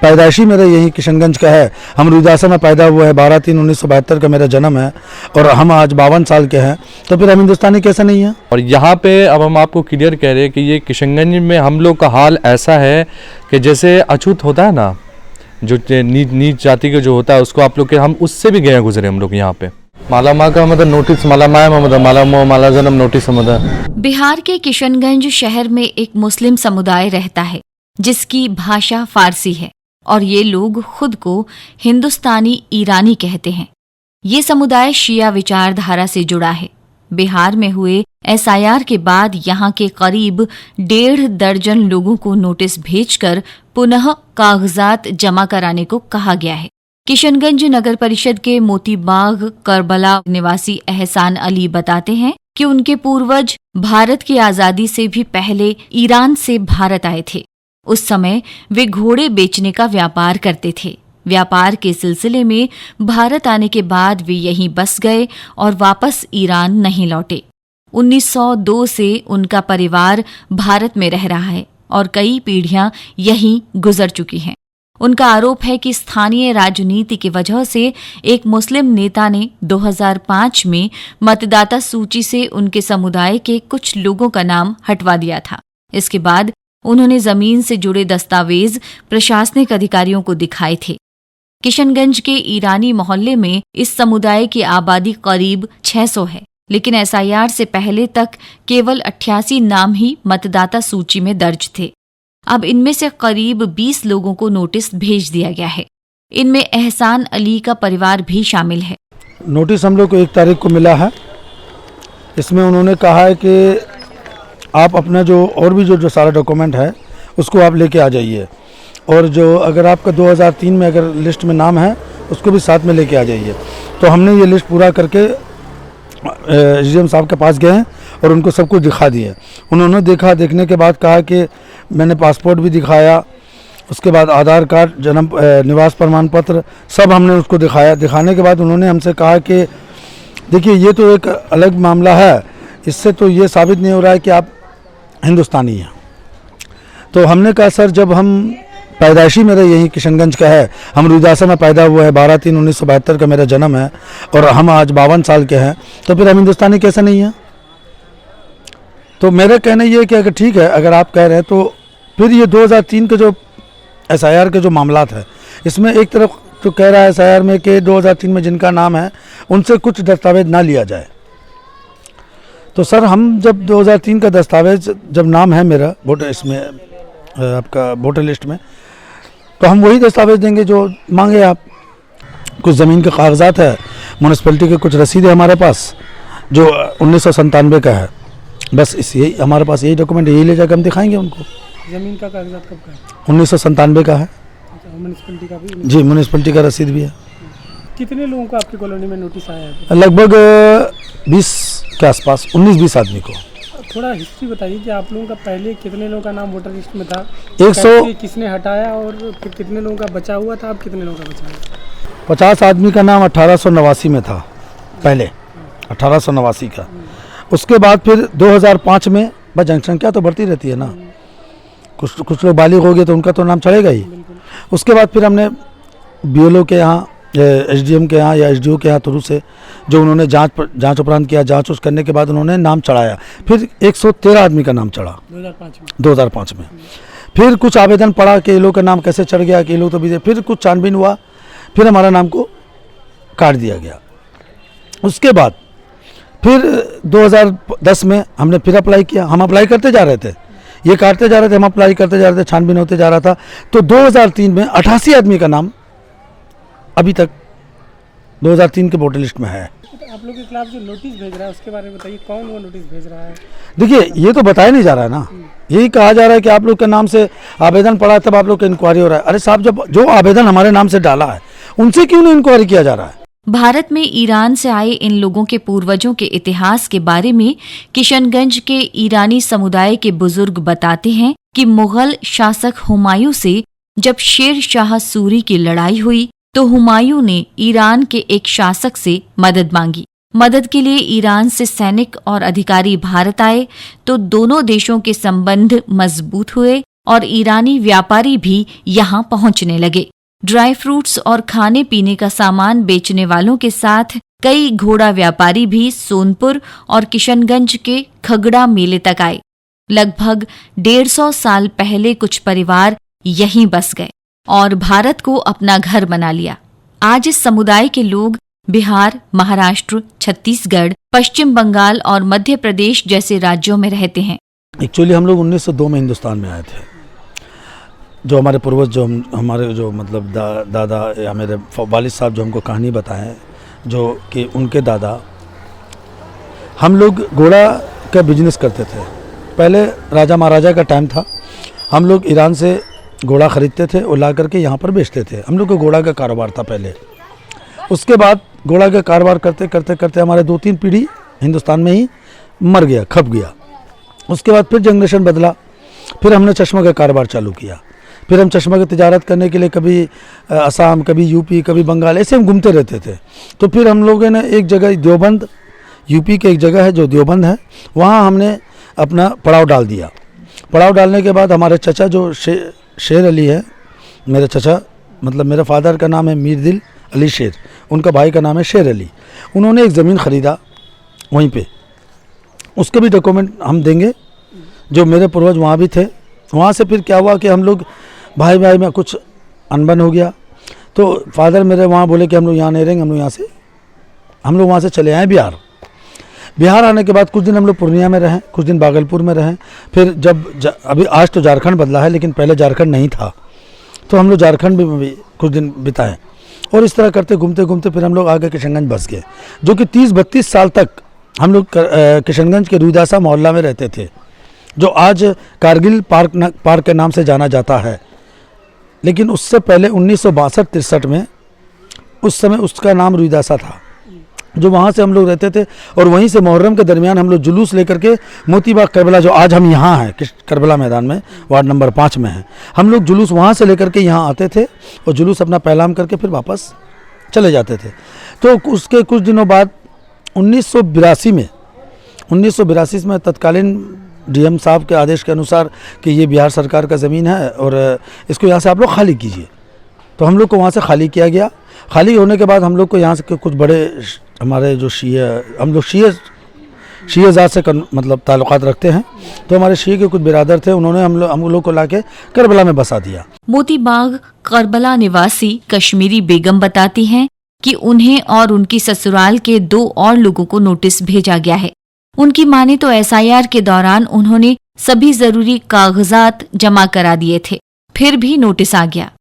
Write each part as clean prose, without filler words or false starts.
पैदाइशी मेरा यही किशनगंज का है। हम रुदासा में पैदा हुआ है, 12/3/1972 का मेरा जन्म है और हम आज 52 साल के हैं, तो फिर हम हिंदुस्तानी कैसे नहीं हैं। और यहाँ पे अब हम आपको क्लियर कह रहे हैं कि ये किशनगंज में हम लोग का हाल ऐसा है कि जैसे अछूत होता है ना, जो नीच जाति का जो होता है उसको आप लोग के, हम उससे भी गए गुजरे हम लोग यहाँ पे। माला माँ का मतलब नोटिस, माला माया मतलब माला मोह माला जन्म नोटिस मतलब। बिहार के किशनगंज शहर में एक मुस्लिम समुदाय रहता है जिसकी भाषा फारसी है और ये लोग खुद को हिंदुस्तानी ईरानी कहते हैं। ये समुदाय शिया विचारधारा से जुड़ा है। बिहार में हुए SIR के बाद यहाँ के करीब 1.5 दर्जन लोगों को नोटिस भेजकर पुनः कागजात जमा कराने को कहा गया है। किशनगंज नगर परिषद के मोतीबाग करबला निवासी एहसान अली बताते हैं कि उनके पूर्वज भारत की आजादी से भी पहले ईरान से भारत आए थे। उस समय वे घोड़े बेचने का व्यापार करते थे। व्यापार के सिलसिले में भारत आने के बाद वे यहीं बस गए और वापस ईरान नहीं लौटे। 1902 से उनका परिवार भारत में रह रहा है और कई पीढ़ियां यहीं गुजर चुकी हैं। उनका आरोप है कि स्थानीय राजनीति की वजह से एक मुस्लिम नेता ने 2005 में मतदाता सूची से उनके समुदाय के कुछ लोगों का नाम हटवा दिया था। इसके बाद उन्होंने जमीन से जुड़े दस्तावेज प्रशासनिक अधिकारियों को दिखाए थे। किशनगंज के ईरानी मोहल्ले में इस समुदाय की आबादी करीब 600 है, लेकिन SIR से पहले तक केवल 88 नाम ही मतदाता सूची में दर्ज थे। अब इनमें से करीब 20 लोगों को नोटिस भेज दिया गया है। इनमें एहसान अली का परिवार भी शामिल है। नोटिस हम लोग को 1 तारीख को मिला है। इसमें उन्होंने कहा है कि आप अपना जो और भी जो सारा डॉक्यूमेंट है उसको आप लेके आ जाइए, और जो अगर आपका 2003 में अगर लिस्ट में नाम है उसको भी साथ में लेके आ जाइए। तो हमने ये लिस्ट पूरा करके SDM साहब के पास गए हैं और उनको सब कुछ दिखा दिए। उन्होंने देखा, देखने के बाद कहा कि मैंने पासपोर्ट भी दिखाया, उसके बाद आधार कार्ड, जन्म निवास प्रमाण पत्र सब हमने उसको दिखाया। दिखाने के बाद उन्होंने हमसे कहा कि देखिए ये तो एक अलग मामला है, इससे तो ये साबित नहीं हो रहा है कि आप हिंदुस्तानी हैं। तो हमने कहा सर, जब हम पैदाइशी मेरा यही किशनगंज का है, हम रुदासा में पैदा हुआ है, 12/3/1972 का मेरा जन्म है और हम आज 52 साल के हैं, तो फिर हम हिंदुस्तानी कैसे नहीं हैं। तो मेरा कहना ये है कि अगर ठीक है, अगर आप कह रहे हैं तो फिर ये 2003 के जो SIR के जो मामला है, इसमें एक तरफ तो कह रहा है SIR में कि 2003 में जिनका नाम है उनसे कुछ दस्तावेज ना लिया जाए। तो सर हम जब 2003 का दस्तावेज, जब नाम है मेरा वोटर इसमें आपका वोटर लिस्ट में, तो हम वही दस्तावेज देंगे जो मांगे आप। कुछ ज़मीन के कागजात है, म्यूनसिपैलिटी के कुछ रसीद है हमारे पास जो 1997 का है, बस यही हमारे पास, यही डॉक्यूमेंट, यही ले जाकर हम दिखाएंगे उनको। ज़मीन का कागजात कब का है? 1997 का है। म्यूनसिपैलिटी का भी? जी, म्यूनसिपैलिटी का रसीद भी है। कितने लोगों को आपकी कॉलोनी में नोटिस आया है? लगभग 20 के आसपास, 19-20 आदमी को। थोड़ा हिस्ट्री बताइए कि आप लोगों का पहले कितने लोगों का नाम वोटर लिस्ट में था, 100 किसने हटाया और फिर कितने लोगों का बचा हुआ था, अब कितने लोगों का बचा हुआ? 50 आदमी का नाम 1889 में था पहले, 1889 का। उसके बाद फिर 2005 में, बस जनसंख्या तो बढ़ती रहती है ना, कुछ लोग बालिग हो गए तो उनका तो नाम चढ़ेगा ही। उसके बाद फिर हमने BLO के यहाँ, SDM के यहाँ या SDO के यहाँ थ्रू से जो उन्होंने जांच उपरांत किया, जांच उस करने के बाद उन्होंने नाम चढ़ाया। फिर 113 आदमी का नाम चढ़ा 2005 में। फिर कुछ आवेदन पड़ा कि ये लोग का नाम कैसे चढ़ गया, कि ये लोग तो भी, फिर कुछ छानबीन हुआ, फिर हमारा नाम को काट दिया गया। उसके बाद फिर 2010 में हमने फिर अप्लाई किया। हम अप्लाई करते जा रहे थे, ये काटते जा रहे थे, हम अप्लाई करते जा रहे थे, छानबीन होते जा रहा था। तो 2003 में 88 आदमी का नाम अभी तक 2003 के वोटर लिस्ट में है। आप लोग के खिलाफ जो नोटिस भेज रहा है उसके बारे में बताइए, कौन वो नोटिस भेज रहा है? देखिए ये तो बताया नहीं जा रहा है ना, यही कहा जा रहा है कि आप लोग के नाम से आवेदन पड़ा तब आप लोग का इंक्वायरी हो रहा है। अरे साहब, जब जो आवेदन हमारे नाम से डाला है उनसे क्यों नहीं इंक्वायरी किया जा रहा है? भारत में ईरान से आए इन लोगों के पूर्वजों के इतिहास के बारे में किशनगंज के ईरानी समुदाय के बुजुर्ग बताते हैं कि मुगल शासक हुमायूं से जब शेर शाह सूरी की लड़ाई हुई तो हुमायूं ने ईरान के एक शासक से मदद मांगी। मदद के लिए ईरान से सैनिक और अधिकारी भारत आए तो दोनों देशों के संबंध मजबूत हुए और ईरानी व्यापारी भी यहाँ पहुँचने लगे। ड्राई फ्रूट्स और खाने पीने का सामान बेचने वालों के साथ कई घोड़ा व्यापारी भी सोनपुर और किशनगंज के खगड़ा मेले तक आए। लगभग 150 साल पहले कुछ परिवार यहीं बस गए और भारत को अपना घर बना लिया। आज इस समुदाय के लोग बिहार, महाराष्ट्र, छत्तीसगढ़, पश्चिम बंगाल और मध्य प्रदेश जैसे राज्यों में रहते हैं। एक्चुअली हम लोग 1902 में हिंदुस्तान में आए थे। जो हमारे पूर्वज, जो हमारे जो मतलब दादा या मेरे वालिद साहब जो हमको कहानी बताएं, जो कि उनके दादा, हम लोग घोड़ा का बिजनेस करते थे। पहले राजा महाराजा का टाइम था, हम लोग ईरान से घोड़ा ख़रीदते थे और ला करके यहाँ पर बेचते थे। हम लोग को घोड़ा का कारोबार था पहले। उसके बाद घोड़ा का कारोबार करते करते करते हमारे 2-3 पीढ़ी हिंदुस्तान में ही मर गया, खप गया। उसके बाद फिर जनरेशन बदला, फिर हमने चश्मा का कारोबार चालू किया। फिर हम चश्मा की तिजारत करने के लिए कभी असम, कभी यूपी, कभी बंगाल, ऐसे हम घूमते रहते थे। तो फिर हम लोगों ने एक जगह देवबंद, यूपी के एक जगह है जो देवबंद है, वहाँ हमने अपना पड़ाव डाल दिया। पड़ाव डालने के बाद हमारे चचा जो शेर अली है, मेरे चचा मतलब मेरे फादर का नाम है मीरदिल अली शेर, उनका भाई का नाम है शेर अली। उन्होंने एक ज़मीन ख़रीदा वहीं पे, उसके भी डॉक्यूमेंट हम देंगे। जो मेरे पूर्वज वहाँ भी थे। वहाँ से फिर क्या हुआ कि हम लोग भाई भाई में कुछ अनबन हो गया, तो फादर मेरे वहाँ बोले कि हम लोग यहाँ नहीं रहेंगे, हम लोग वहाँ से चले आए बिहार। बिहार आने के बाद कुछ दिन हम लोग पूर्णिया में रहें, कुछ दिन भागलपुर में रहें। फिर जब अभी आज तो झारखंड बदला है, लेकिन पहले झारखंड नहीं था, तो हम लोग झारखंड में भी कुछ दिन बिताएं। और इस तरह करते घूमते घूमते फिर हम लोग आगे किशनगंज बस गए, जो कि 30-32 साल तक हम लोग किशनगंज के रुईदासा मोहल्ला में रहते थे, जो आज कारगिल पार्क के नाम से जाना जाता है। लेकिन उससे पहले 1962-63 में उस समय उसका नाम रुईदासा था, जो वहाँ से हम लोग रहते थे। और वहीं से मुहर्रम के दरमियान हम लोग जुलूस लेकर के मोतीबाग करबला, जो आज हम यहाँ हैं करबला मैदान में, वार्ड नंबर 5 में है, हम लोग जुलूस वहाँ से लेकर के यहाँ आते थे और जुलूस अपना पैलाम करके फिर वापस चले जाते थे। तो उसके कुछ दिनों बाद 1982 में तत्कालीन डीएम साहब के आदेश के अनुसार कि ये बिहार सरकार का ज़मीन है और इसको यहाँ से आप लोग खाली कीजिए, तो हम लोग को वहाँ से खाली किया गया। खाली होने के बाद हम लोग को यहाँ से कुछ बड़े हमारे जो हम लोग शिया ज़ात से मतलब ताल्लुकात रखते हैं, तो हमारे शिया के कुछ बिरादर थे, उन्होंने हम लोग को लाके करबला में बसा दिया। मोतीबाग करबला निवासी कश्मीरी बेगम बताती हैं कि उन्हें और उनकी ससुराल के 2 और लोगों को नोटिस भेजा गया है। उनकी माने तो एसआईआर के दौरान उन्होंने सभी जरूरी कागजात जमा करा दिए थे, फिर भी नोटिस आ गया।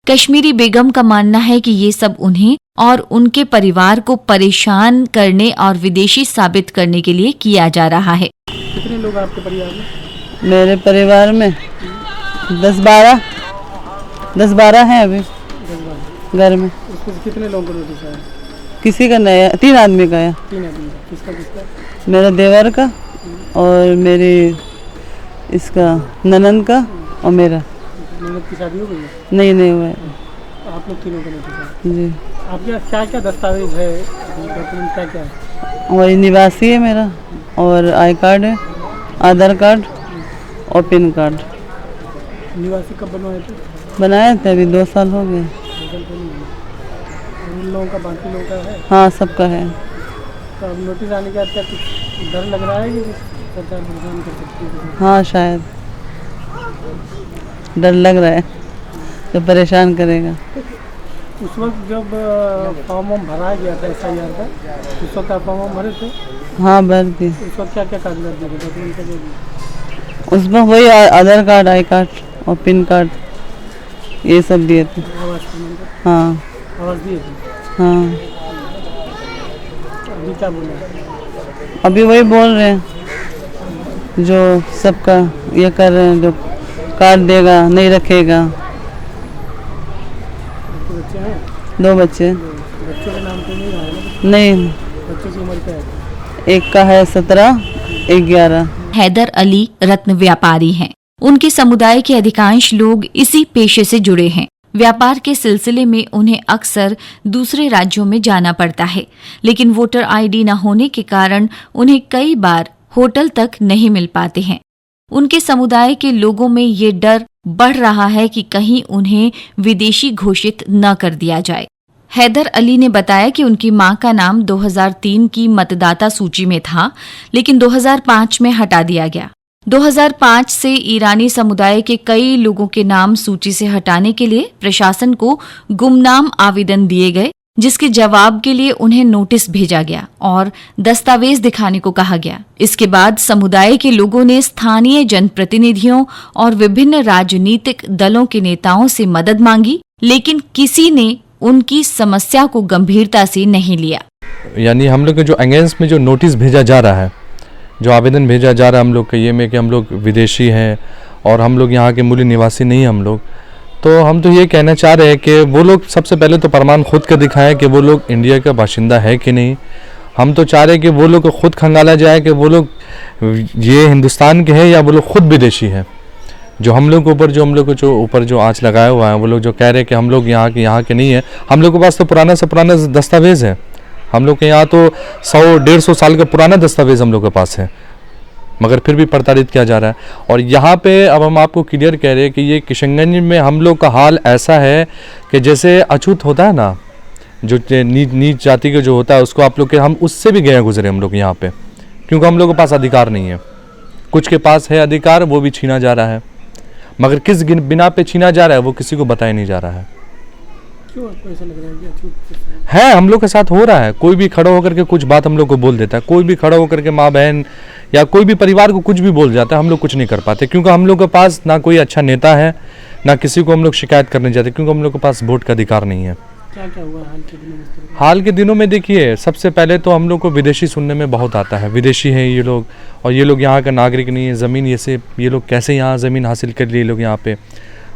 कश्मीरी बेगम का मानना है कि ये सब उन्हें और उनके परिवार को परेशान करने और विदेशी साबित करने के लिए किया जा रहा है। कितने लोग आपके परिवार में? मेरे परिवार में 10-12 हैं अभी घर में। उसको कितने लोगों को नोटिस आया? किसी का नहीं, 3 आदमी का है। 3 आदमी। किसका? मेरा देवर का और मेरी इसका ननद का और मेरा। ननद की शादी हो गई है? नहीं हुआ है। आप लोग तीनों का नोटिस आया जी। आपके पास क्या दस्तावेज है, डॉक्यूमेंट क्या है? वही निवासी है मेरा, और आई कार्ड है, आधार कार्ड और पैन कार्ड। निवासी कब बनवाए थे? बनाए थे, अभी 2 साल हो गए। उन लोगों का, बाकी लोगों का है? हाँ, सबका है। तो अब नोटिस आने के बाद क्या कुछ डर लग रहा है कि सरकार परेशान कर सकती है? हाँ, शायद डर लग रहा है तो परेशान करेगा। उस वक्त जब फॉर्म भराया गया था एसआईआर का, उस वक्त आप फॉर्म भरे थे? हाँ, भर दी। उस वक्त क्या कागजात दिए थे, डॉक्यूमेंट क्या दिए? उसमें वही आधार कार्ड, आई कार्ड और पैन कार्ड, ये सब दिए थे। आवाज़ प्रमाण पत्र? हाँ। आवाज़ दिए थे? हाँ। अभी क्या बोला? अभी वही बोल रहे हैं जो सबका ये कर रहे हैं, जो कार्ड देगा नहीं रखेगा। आपके बच्चे हैं? 2 बच्चे। बच्चों के नाम पे नहीं रहा है ना? नहीं, बच्चों की उम्र क्या है? एक का है 17, एक 11। हैदर अली रत्न व्यापारी हैं। उनके समुदाय के अधिकांश लोग इसी पेशे से जुड़े हैं। व्यापार के सिलसिले में उन्हें अक्सर दूसरे राज्यों में जाना पड़ता है, लेकिन वोटर आईडी न होने के कारण उन्हें कई बार होटल तक नहीं मिल पाते हैं। उनके समुदाय के लोगों में ये डर बढ़ रहा है कि कहीं उन्हें विदेशी घोषित न कर दिया जाए। हैदर अली ने बताया कि उनकी मां का नाम 2003 की मतदाता सूची में था, लेकिन 2005 में हटा दिया गया। 2005 से ईरानी समुदाय के कई लोगों के नाम सूची से हटाने के लिए प्रशासन को गुमनाम आवेदन दिए गए, जिसके जवाब के लिए उन्हें नोटिस भेजा गया और दस्तावेज दिखाने को कहा गया। इसके बाद समुदाय के लोगों ने स्थानीय जनप्रतिनिधियों और विभिन्न राजनीतिक दलों के नेताओं से मदद मांगी, लेकिन किसी ने उनकी समस्या को गंभीरता से नहीं लिया। यानी हम लोग के जो अगेंस्ट में जो नोटिस भेजा जा रहा है, जो आवेदन भेजा जा रहा है हम लोग के ये में कि हम लोग विदेशी हैं और हम लोग यहाँ के मूल निवासी नहीं हम लोग, तो हम तो ये कहना चाह रहे हैं कि वो लोग सबसे पहले तो प्रमाण खुद का दिखाएं कि वो लोग इंडिया का बाशिंदा है कि नहीं। हम तो चाह रहे हैं कि वो लोग को खुद खंगाला जाए कि वो लोग ये हिंदुस्तान के हैं या वो लोग खुद विदेशी हैं। जो हम लोग के ऊपर जो ऊपर जो आँच लगाया हुआ है, वो लोग जो कह रहे हैं कि हम लोग यहाँ के नहीं है। हम लोग के पास तो पुराना से पुराना दस्तावेज़ है। हम लोग के यहाँ तो 100-150 साल का पुराना दस्तावेज़ हम लोग के पास है, मगर फिर भी प्रताड़ित किया जा रहा है। और यहाँ पे अब हम आपको क्लियर कह रहे हैं कि ये किशनगंज में हम लोग का हाल ऐसा है कि जैसे अछूत होता है ना, जो नीच जाति का जो होता है, उसको आप लोग के हम उससे भी गए गुजरे हम लोग यहाँ पे, क्योंकि हम लोग के पास अधिकार नहीं है। कुछ के पास है अधिकार, वो भी छीना जा रहा है, मगर किस बिना पे छीना जा रहा है वो किसी को बताया नहीं जा रहा है। क्यों आपको ऐसा लग रहा है कि अछूत है हम लोग के साथ हो रहा है। कोई भी खड़ा होकर के कुछ बात हम लोग को बोल देता है, कोई भी खड़ा होकर के माँ बहन या कोई भी परिवार को कुछ भी बोल जाता है, हम लोग कुछ नहीं कर पाते, क्योंकि हम लोग के पास ना कोई अच्छा नेता है, ना किसी को हम लोग शिकायत करने जाते, क्योंकि हम लोग के पास वोट का अधिकार नहीं है। क्या क्या हुआ हाल के दिनों में? हाल के दिनों में देखिए, सबसे पहले तो हम लोग को विदेशी सुनने में बहुत आता है, विदेशी हैं ये लोग, और ये लोग यहाँ का नागरिक नहीं है। ज़मीन ये लोग कैसे यहाँ ज़मीन हासिल कर लिए लोग यहाँ पे,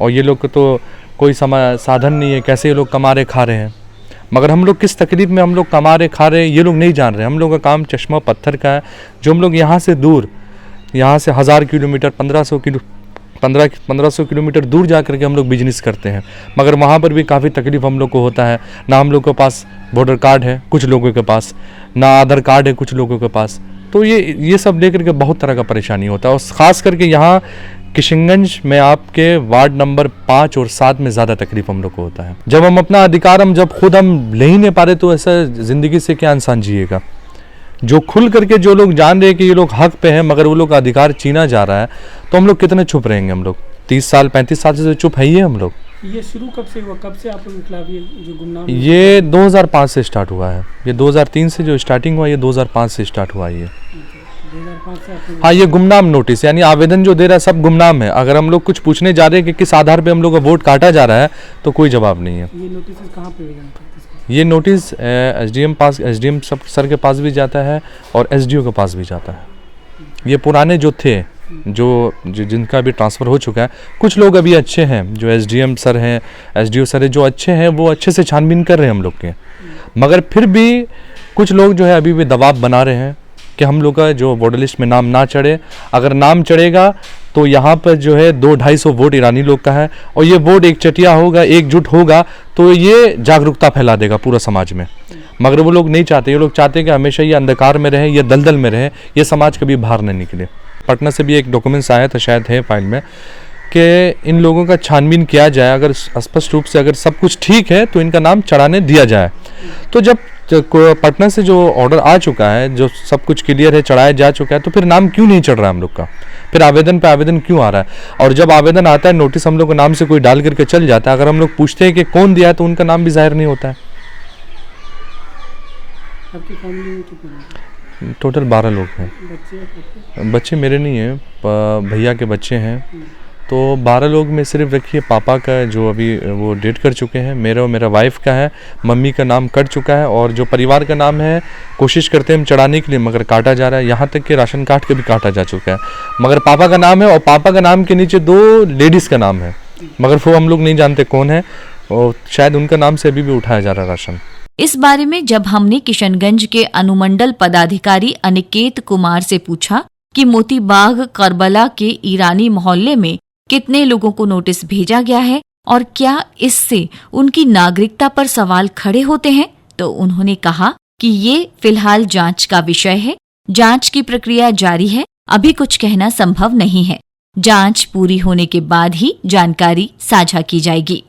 और ये लोग को तो कोई साधन नहीं है, कैसे ये लोग कमा रहे खा रहे हैं। मगर हम लोग किस तकलीफ में हम लोग कमा रहे खा रहे हैं ये लोग नहीं जान रहे। हम लोग का काम चश्मा पत्थर का है, जो हम लोग यहाँ से दूर, यहाँ से 1000 किलोमीटर 1500 किलोमीटर दूर जा करके हम लोग बिजनेस करते हैं, मगर वहाँ पर भी काफ़ी तकलीफ हम लोग को होता है। ना हम लोग के पास वोटर कार्ड है कुछ लोगों के पास, ना आधार कार्ड है कुछ लोगों के पास, तो ये सब लेकर के बहुत तरह का परेशानी होता है। और ख़ास करके यहाँ किशनगंज में आपके वार्ड नंबर 5 और 7 में ज़्यादा तकलीफ हम लोग को होता है। जब हम अपना अधिकार जब खुद हम ले ही नहीं पा रहे, तो ऐसा ज़िंदगी से क्या इंसान जिएगा। जो खुल करके जो लोग जान रहे हैं कि ये लोग हक पे हैं, मगर वो लोग का अधिकार छीना जा रहा है, तो हम लोग कितने चुप रहेंगे। हम लोग 30 साल 35 साल से चुप है ही है हम लोग। ये शुरू कब से हुआ? कब से आप लोगों के खिलाफ ये जो गुमनाम? ये 2005 से स्टार्ट हुआ है। ये 2003 से जो स्टार्टिंग हुआ, ये 2005 से स्टार्ट हुआ ये। 2005 से आप लोग? हाँ, ये गुमनाम नोटिस, यानी आवेदन जो दे रहा है सब गुमनाम है। अगर हम लोग कुछ पूछने जा रहे हैं कि किस आधार पे हम लोग का वोट काटा जा रहा है, तो कोई जवाब नहीं है। ये नोटिस कहाँ पे भेजा था? ये नोटिस एसडीएम सर के पास भी जाता है और एसडीओ के पास भी जाता है। ये पुराने जो थे, जो जिनका भी ट्रांसफ़र हो चुका है, कुछ लोग अभी अच्छे हैं, जो एसडीएम सर हैं, एसडीओ सर है, जो अच्छे हैं वो अच्छे से छानबीन कर रहे हैं हम लोग के। मगर फिर भी कुछ लोग जो है अभी भी दबाव बना रहे हैं कि हम लोग का जो वोटर लिस्ट में नाम ना चढ़े। अगर नाम चढ़ेगा तो यहाँ पर जो है 200-250 वोट ईरानी लोग का है, और ये वोट एक चटिया होगा, एकजुट होगा, तो ये जागरूकता फैला देगा पूरा समाज में। मगर वो लोग नहीं चाहते, ये लोग चाहते हैं कि हमेशा ये अंधकार में रहे, ये दलदल में रहे, ये समाज कभी बाहर नहीं निकले। पटना से भी एक डॉक्यूमेंट्स आया था, शायद है फाइल में, कि इन लोगों का छानबीन किया जाए, अगर स्पष्ट रूप से अगर सब कुछ ठीक है तो इनका नाम चढ़ाने दिया जाए। तो जब पटना से जो ऑर्डर आ चुका है, जो सब कुछ क्लियर है, चढ़ाया जा चुका है, तो फिर नाम क्यों नहीं चढ़ रहा है हम लोग का? फिर आवेदन पे आवेदन क्यों आ रहा है? और जब आवेदन आता है, नोटिस हम लोग के नाम से कोई डाल करके चल जाता है, अगर हम लोग पूछते हैं कि कौन दिया है, तो उनका नाम भी जाहिर नहीं होता है। आपकी फैमिली में कितने? टोटल 12 लोग हैं। बच्चे मेरे नहीं हैं, भैया के बच्चे हैं। तो 12 लोग में सिर्फ रखिए पापा का, जो अभी वो डेट कर चुके हैं, मेरा और मेरा वाइफ का है, मम्मी का नाम कट चुका है, और जो परिवार का नाम है कोशिश करते हैं हम चढ़ाने के लिए, मगर काटा जा रहा है। यहाँ तक कि राशन कार्ड का भी काटा जा चुका है, मगर पापा का नाम है, और पापा का नाम के नीचे 2 लेडीज़ का नाम है, मगर वो हम लोग नहीं जानते कौन है, और शायद उनका नाम से अभी भी उठाया जा रहा है राशन। इस बारे में जब हमने किशनगंज के अनुमंडल पदाधिकारी अनिकेत कुमार से पूछा कि मोतीबाग करबला के ईरानी मोहल्ले में कितने लोगों को नोटिस भेजा गया है और क्या इससे उनकी नागरिकता पर सवाल खड़े होते हैं, तो उन्होंने कहा कि ये फिलहाल जांच का विषय है, जांच की प्रक्रिया जारी है अभी कुछ कहना संभव नहीं है। जांच पूरी होने के बाद ही जानकारी साझा की जाएगी।